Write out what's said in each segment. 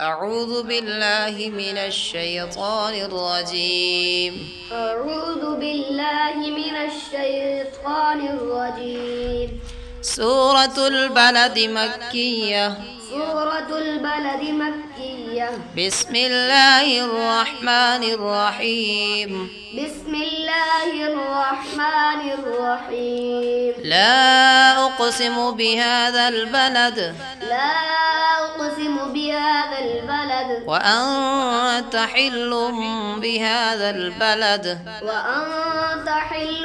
أعوذ بالله من الشيطان الرجيم. أعوذ بالله من الشيطان الرجيم. سورة البلد مكية. سورة البلد مكية. بسم الله الرحمن الرحيم. بسم الله الرحمن الرحيم. لا أقسم بهذا البلد. لا أقسم بهذا البلد. وأنت حل بهذا البلد. وأنت حل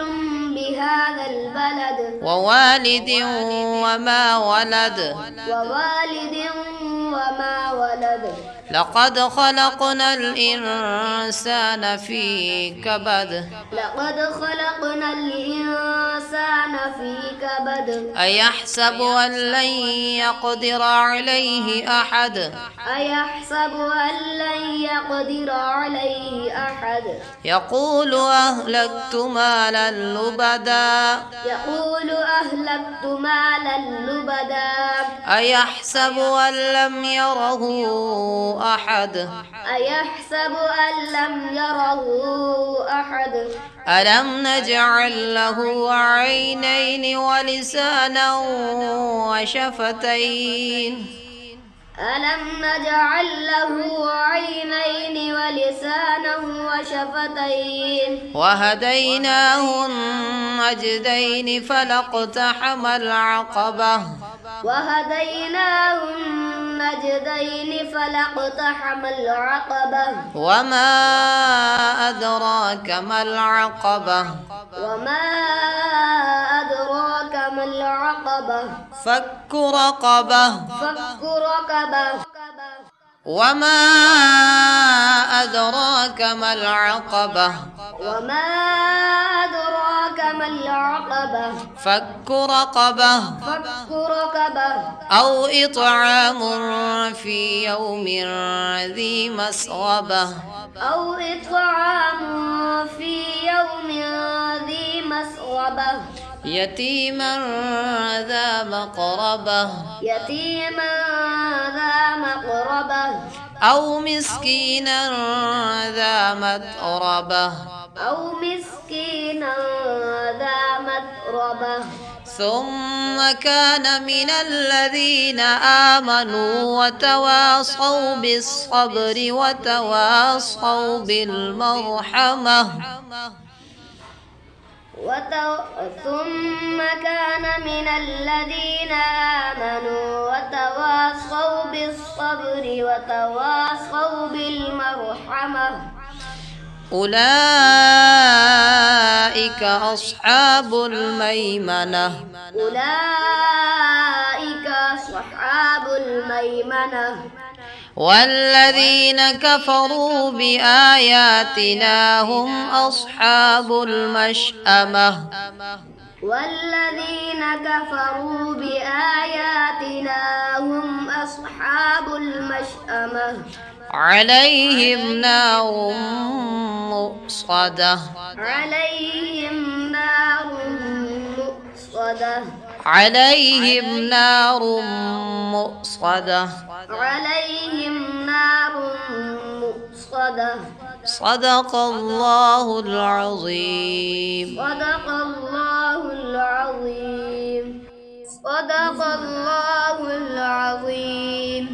بهذا البلد. ووالد وما ولد. ووالد وما ولد. لقد خلقنا الإنسان في كبد. لقد خلقنا الإنسان في كبد. أيحسب أن لن يقدر عليه أحد. أيحسب أن لن يقدر عليه أحد. يقول أهلكت مالا لبدا. يقول أهلكت مالا لبدا. أيحسب أن لم يره أحد. أيحسب أن لم يره أحد. ألم نجعل له عينين ولسانا وشفتين. ألم نجعل له عينين ولسانا وشفتين. وهديناه النجدين فلاقتحم العقبة. وهديناه النجدين فلاقتحم العقبة. وما أدراك ما العقبة. وما أدراك ما العقبة. فك رقبة. فك رقبة. وما أدراك ما العقبة. وما أدراك ما العقبة. فك رقبة. فك رقبة. أو إطعام في يوم ذي مسغبة. أو إطعام في يوم ذي مسغبة. يتيما ذا مقربة. يتيما ذا مقربة. أو مسكينا ذا متربة. أو مسكينا ذا متربة. ثم كان من الذين آمنوا وتواصوا بالصبر وتواصوا بالمرحمة. ثم كان من الذين آمنوا وتواصوا بالصبر وتواصوا بالمرحمة. أولئك أصحاب الميمنة. أولئك أصحاب الميمنة. والذين كفروا بآياتنا هم أصحاب المشأمة. والذين كفروا بآياتنا هم أصحاب المشأمة. عليهم نار مؤصدة. عليهم نار مؤصدة. عليهم نار مؤصدة. عليهم نار مؤصدة. صدق الله العظيم. صدق الله العظيم. صدق الله العظيم.